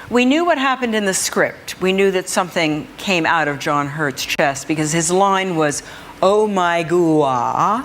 We knew what happened in the script. We knew that something came out of John Hurt's chest because his line was, "Oh my goo-ah."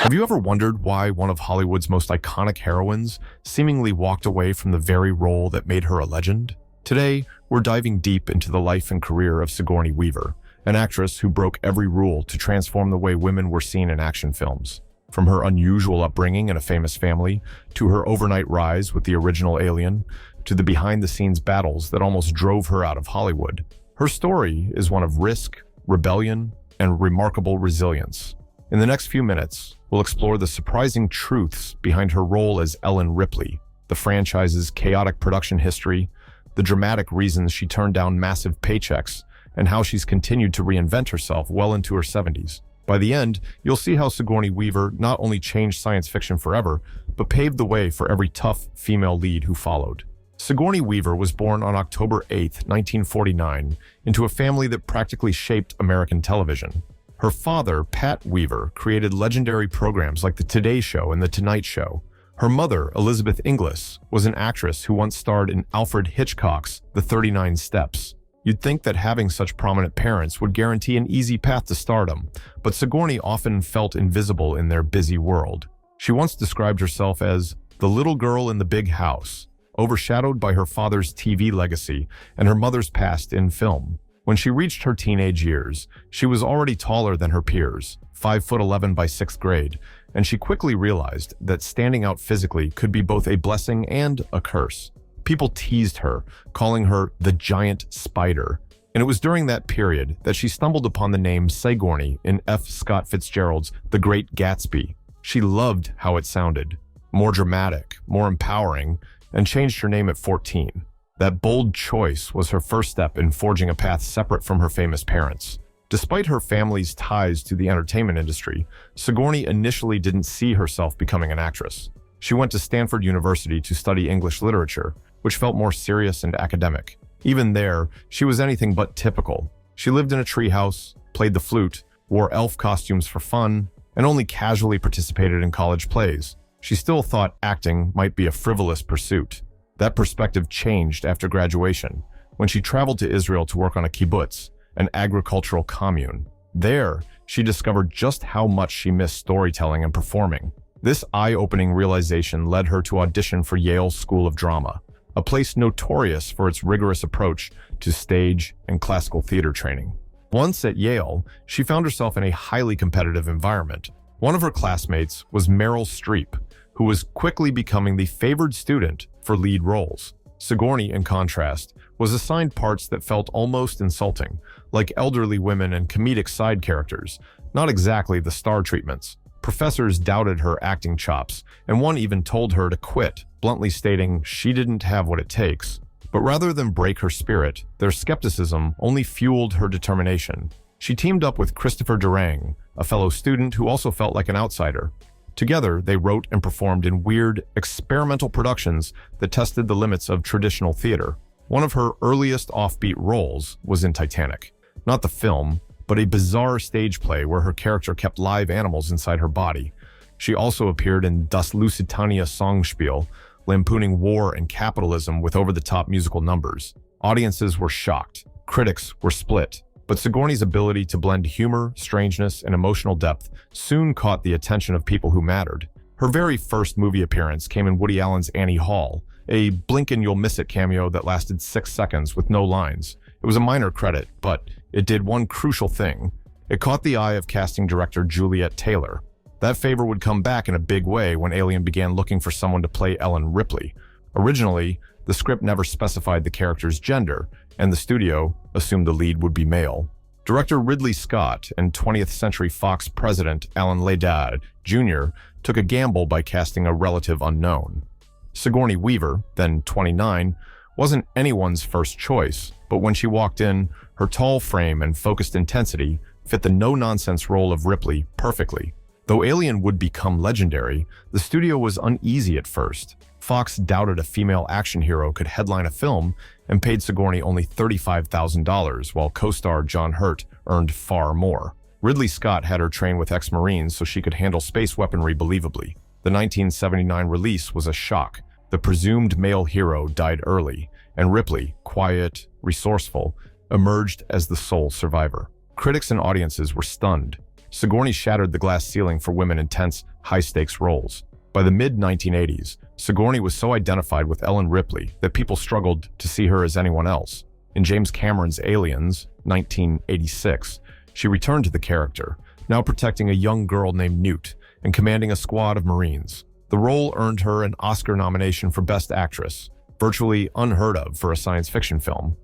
Have you ever wondered why one of Hollywood's most iconic heroines seemingly walked away from the very role that made her a legend? Today, we're diving deep into the life and career of Sigourney Weaver, an actress who broke every rule to transform the way women were seen in action films. From her unusual upbringing in a famous family, to her overnight rise with the original Alien, to the behind-the-scenes battles that almost drove her out of Hollywood. Her story is one of risk, rebellion, and remarkable resilience. In the next few minutes, we'll explore the surprising truths behind her role as Ellen Ripley, the franchise's chaotic production history, the dramatic reasons she turned down massive paychecks, and how she's continued to reinvent herself well into her 70s. By the end, you'll see how Sigourney Weaver not only changed science fiction forever, but paved the way for every tough female lead who followed. Sigourney Weaver was born on October 8, 1949, into a family that practically shaped American television. Her father, Pat Weaver, created legendary programs like The Today Show and The Tonight Show. Her mother, Elizabeth Inglis, was an actress who once starred in Alfred Hitchcock's The 39 Steps. You'd think that having such prominent parents would guarantee an easy path to stardom, but Sigourney often felt invisible in their busy world. She once described herself as the little girl in the big house, overshadowed by her father's TV legacy and her mother's past in film. When she reached her teenage years, she was already taller than her peers, 5'11" by 6th grade, and she quickly realized that standing out physically could be both a blessing and a curse. People teased her, calling her the giant spider, and it was during that period that she stumbled upon the name Sigourney in F. Scott Fitzgerald's The Great Gatsby. She loved how it sounded, more dramatic, more empowering, and changed her name at 14. That bold choice was her first step in forging a path separate from her famous parents. Despite her family's ties to the entertainment industry, Sigourney initially didn't see herself becoming an actress. She went to Stanford University to study English literature, which felt more serious and academic. Even there, she was anything but typical. She lived in a treehouse, played the flute, wore elf costumes for fun, and only casually participated in college plays. She still thought acting might be a frivolous pursuit. That perspective changed after graduation, when she traveled to Israel to work on a kibbutz, an agricultural commune. There, she discovered just how much she missed storytelling and performing. This eye-opening realization led her to audition for Yale's School of Drama, a place notorious for its rigorous approach to stage and classical theater training. Once at Yale, she found herself in a highly competitive environment. One of her classmates was Meryl Streep, who was quickly becoming the favored student for lead roles. Sigourney, in contrast, was assigned parts that felt almost insulting, like elderly women and comedic side characters, not exactly the star treatments. Professors doubted her acting chops, and one even told her to quit, bluntly stating she didn't have what it takes. But rather than break her spirit, their skepticism only fueled her determination. She teamed up with Christopher Durang, a fellow student who also felt like an outsider. Together, they wrote and performed in weird, experimental productions that tested the limits of traditional theater. One of her earliest offbeat roles was in Titanic. Not the film, but a bizarre stage play where her character kept live animals inside her body. She also appeared in Das Lusitania Songspiel, lampooning war and capitalism with over-the-top musical numbers. Audiences were shocked. Critics were split. But Sigourney's ability to blend humor, strangeness, and emotional depth soon caught the attention of people who mattered. Her very first movie appearance came in Woody Allen's Annie Hall, a blink-and-you'll-miss-it cameo that lasted 6 seconds with no lines. It was a minor credit, but it did one crucial thing. It caught the eye of casting director Juliet Taylor. That favor would come back in a big way when Alien began looking for someone to play Ellen Ripley. Originally, the script never specified the character's gender, and the studio assumed the lead would be male. Director Ridley Scott and 20th Century Fox president Alan Ladd Jr. took a gamble by casting a relative unknown. Sigourney Weaver, then 29, wasn't anyone's first choice, but when she walked in, her tall frame and focused intensity fit the no-nonsense role of Ripley perfectly. Though Alien would become legendary, the studio was uneasy at first. Fox doubted a female action hero could headline a film and paid Sigourney only $35,000, while co-star John Hurt earned far more. Ridley Scott had her train with ex-Marines so she could handle space weaponry believably. The 1979 release was a shock. the presumed male hero, died early, and Ripley, quiet, resourceful, emerged as the sole survivor. Critics and audiences were stunned. Sigourney shattered the glass ceiling for women in tense, high-stakes roles. By the mid-1980s, Sigourney was so identified with Ellen Ripley that people struggled to see her as anyone else. In James Cameron's Aliens, 1986, she returned to the character, now protecting a young girl named Newt and commanding a squad of Marines. The role earned her an Oscar nomination for Best Actress, virtually unheard of for a science fiction film.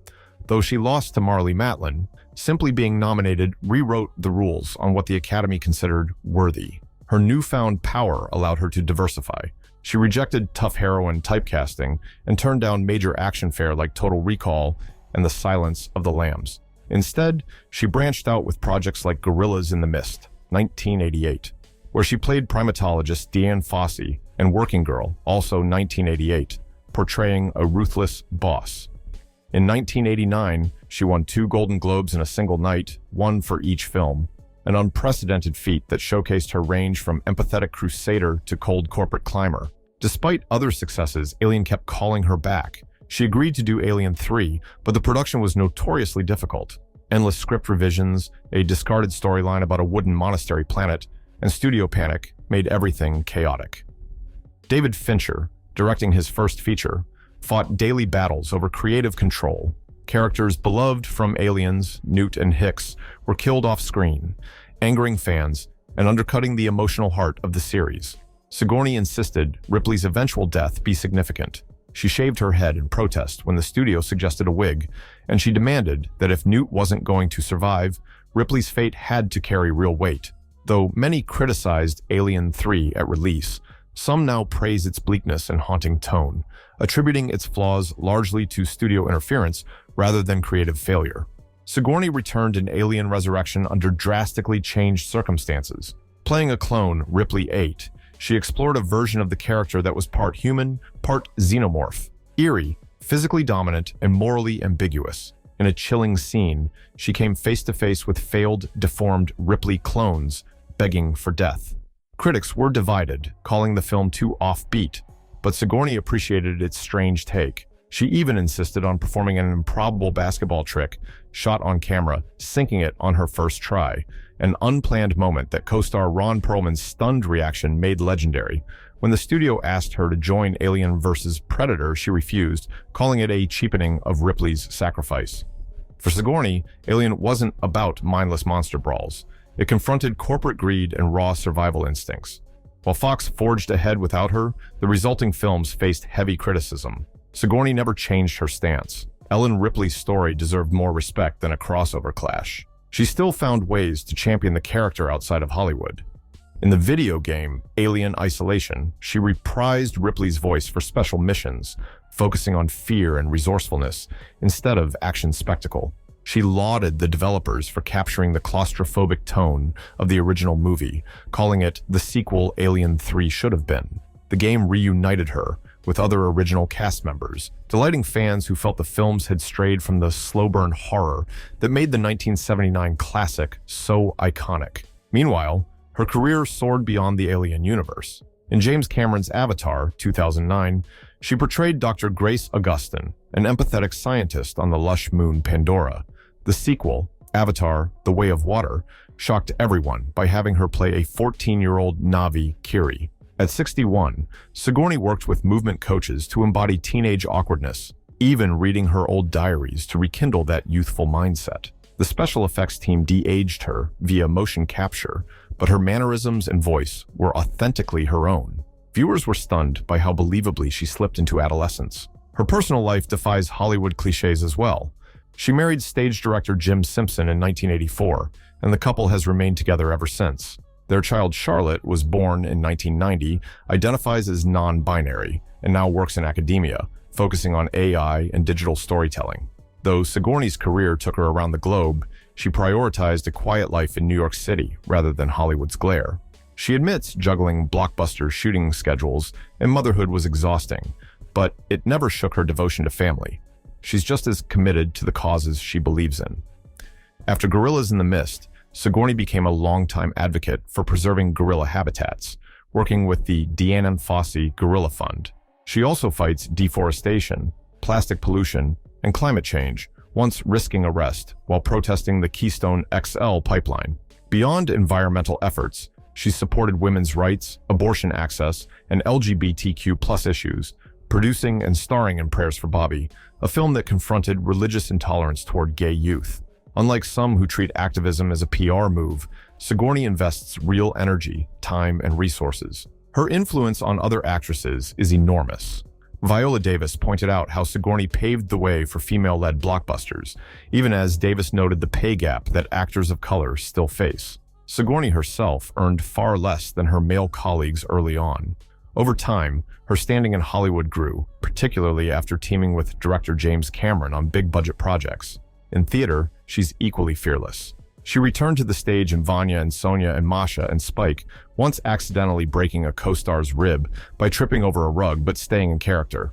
Though she lost to Marlee Matlin, simply being nominated rewrote the rules on what the Academy considered worthy. Her newfound power allowed her to diversify. She rejected tough heroine typecasting and turned down major action fare like Total Recall and The Silence of the Lambs. Instead, she branched out with projects like Gorillas in the Mist, 1988, where she played primatologist Deanne Fossey, and Working Girl, also 1988, portraying a ruthless boss. In 1989, she won 2 Golden Globes in a single night, one for each film, an unprecedented feat that showcased her range from empathetic crusader to cold corporate climber. Despite other successes, Alien kept calling her back. She agreed to do Alien 3, but the production was notoriously difficult. Endless script revisions, a discarded storyline about a wooden monastery planet, and studio panic made everything chaotic. David Fincher, directing his first feature, fought daily battles over creative control. Characters beloved from Aliens, Newt and Hicks, were killed off screen, angering fans and undercutting the emotional heart of the series. Sigourney insisted Ripley's eventual death be significant. She shaved her head in protest when the studio suggested a wig, and she demanded that if Newt wasn't going to survive, Ripley's fate had to carry real weight. Though many criticized Alien 3 at release, some now praise its bleakness and haunting tone, attributing its flaws largely to studio interference rather than creative failure. Sigourney returned in Alien Resurrection under drastically changed circumstances. Playing a clone, Ripley 8, she explored a version of the character that was part human, part xenomorph. Eerie, physically dominant, and morally ambiguous. In a chilling scene, she came face-to-face with failed, deformed Ripley clones, begging for death. Critics were divided, calling the film too offbeat, but Sigourney appreciated its strange take. She even insisted on performing an improbable basketball trick, shot on camera, sinking it on her first try, an unplanned moment that co-star Ron Perlman's stunned reaction made legendary. When the studio asked her to join Alien vs. Predator, she refused, calling it a cheapening of Ripley's sacrifice. For Sigourney, Alien wasn't about mindless monster brawls. It confronted corporate greed and raw survival instincts. While Fox forged ahead without her, the resulting films faced heavy criticism. Sigourney never changed her stance. Ellen Ripley's story deserved more respect than a crossover clash. She still found ways to champion the character outside of Hollywood. In the video game, Alien Isolation, she reprised Ripley's voice for special missions, focusing on fear and resourcefulness instead of action spectacle. She lauded the developers for capturing the claustrophobic tone of the original movie, calling it the sequel Alien 3 should have been. The game reunited her with other original cast members, delighting fans who felt the films had strayed from the slow-burn horror that made the 1979 classic so iconic. Meanwhile, her career soared beyond the Alien universe. In James Cameron's Avatar, 2009, she portrayed Dr. Grace Augustine, an empathetic scientist on the lush moon Pandora. The sequel, Avatar: The Way of Water, shocked everyone by having her play a 14-year-old Na'vi Kiri. At 61, Sigourney worked with movement coaches to embody teenage awkwardness, even reading her old diaries to rekindle that youthful mindset. The special effects team de-aged her via motion capture, but her mannerisms and voice were authentically her own. Viewers were stunned by how believably she slipped into adolescence. Her personal life defies Hollywood cliches as well. She married stage director Jim Simpson in 1984, and the couple has remained together ever since. Their child Charlotte was born in 1990, identifies as non-binary, and now works in academia, focusing on AI and digital storytelling. Though Sigourney's career took her around the globe, she prioritized a quiet life in New York City rather than Hollywood's glare. She admits juggling blockbuster shooting schedules and motherhood was exhausting, but it never shook her devotion to family. She's just as committed to the causes she believes in. After Gorillas in the Mist, Sigourney became a longtime advocate for preserving gorilla habitats, working with the Deanne Fossey Gorilla Fund. She also fights deforestation, plastic pollution, and climate change, once risking arrest while protesting the Keystone XL pipeline. Beyond environmental efforts, she's supported women's rights, abortion access, and LGBTQ+ issues, producing and starring in Prayers for Bobby, a film that confronted religious intolerance toward gay youth. Unlike some who treat activism as a PR move, Sigourney invests real energy, time, and resources. Her influence on other actresses is enormous. Viola Davis pointed out how Sigourney paved the way for female-led blockbusters, even as Davis noted the pay gap that actors of color still face. Sigourney herself earned far less than her male colleagues early on. Over time, her standing in Hollywood grew, particularly after teaming with director James Cameron on big-budget projects. In theater, she's equally fearless. She returned to the stage in Vanya and Sonia and Masha and Spike, once accidentally breaking a co-star's rib by tripping over a rug but staying in character.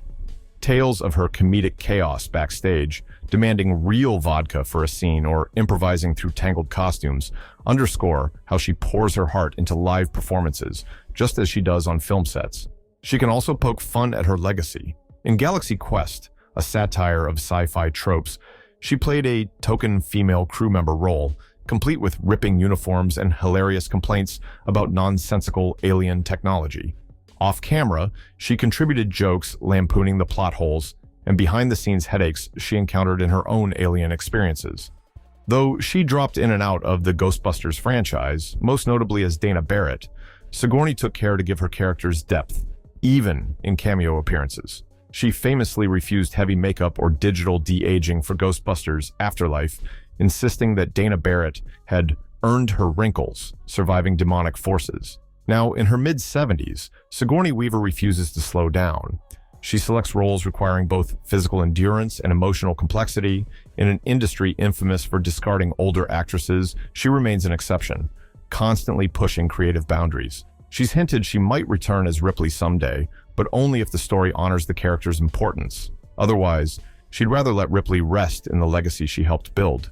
Tales of her comedic chaos backstage, demanding real vodka for a scene or improvising through tangled costumes, underscore how she pours her heart into live performances, just as she does on film sets. She can also poke fun at her legacy. In Galaxy Quest, a satire of sci-fi tropes, she played a token female crew member role, complete with ripping uniforms and hilarious complaints about nonsensical alien technology. Off-camera, she contributed jokes lampooning the plot holes and behind-the-scenes headaches she encountered in her own alien experiences. Though she dropped in and out of the Ghostbusters franchise, most notably as Dana Barrett, Sigourney took care to give her characters depth, even in cameo appearances. She famously refused heavy makeup or digital de-aging for Ghostbusters Afterlife, insisting that Dana Barrett had earned her wrinkles, surviving demonic forces. Now, in her mid-70s, Sigourney Weaver refuses to slow down. She selects roles requiring both physical endurance and emotional complexity. In an industry infamous for discarding older actresses, she remains an exception, constantly pushing creative boundaries. She's hinted she might return as Ripley someday, but only if the story honors the character's importance. Otherwise, she'd rather let Ripley rest in the legacy she helped build.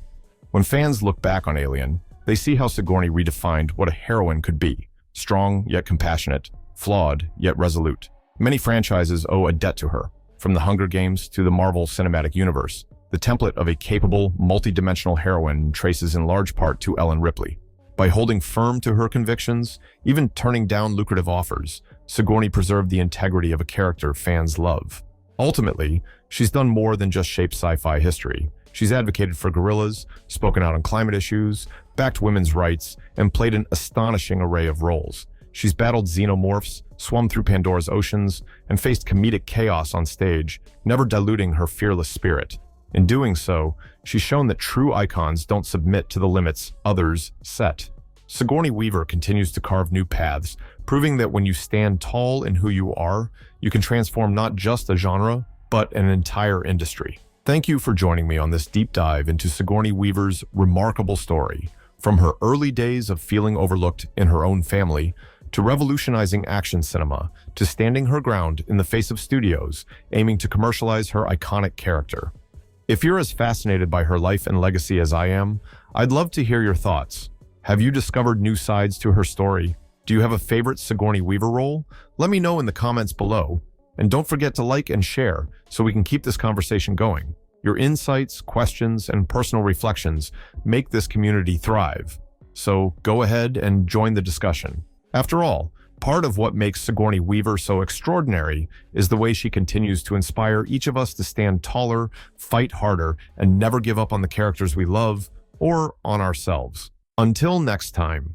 When fans look back on Alien, they see how Sigourney redefined what a heroine could be: strong yet compassionate, flawed yet resolute. Many franchises owe a debt to her, from the Hunger Games to the Marvel Cinematic Universe. The template of a capable, multidimensional heroine traces in large part to Ellen Ripley. By holding firm to her convictions, even turning down lucrative offers, Sigourney preserved the integrity of a character fans love. Ultimately, she's done more than just shape sci-fi history. She's advocated for gorillas, spoken out on climate issues, backed women's rights, and played an astonishing array of roles. She's battled xenomorphs, swum through Pandora's oceans, and faced comedic chaos on stage, never diluting her fearless spirit. In doing so, she's shown that true icons don't submit to the limits others set. Sigourney Weaver continues to carve new paths, proving that when you stand tall in who you are, you can transform not just a genre, but an entire industry. Thank you for joining me on this deep dive into Sigourney Weaver's remarkable story, from her early days of feeling overlooked in her own family, to revolutionizing action cinema, to standing her ground in the face of studios aiming to commercialize her iconic character. If you're as fascinated by her life and legacy as I am, I'd love to hear your thoughts. Have you discovered new sides to her story? Do you have a favorite Sigourney Weaver role? Let me know in the comments below. And don't forget to like and share so we can keep this conversation going. Your insights, questions, and personal reflections make this community thrive. So go ahead and join the discussion. After all, part of what makes Sigourney Weaver so extraordinary is the way she continues to inspire each of us to stand taller, fight harder, and never give up on the characters we love or on ourselves. Until next time.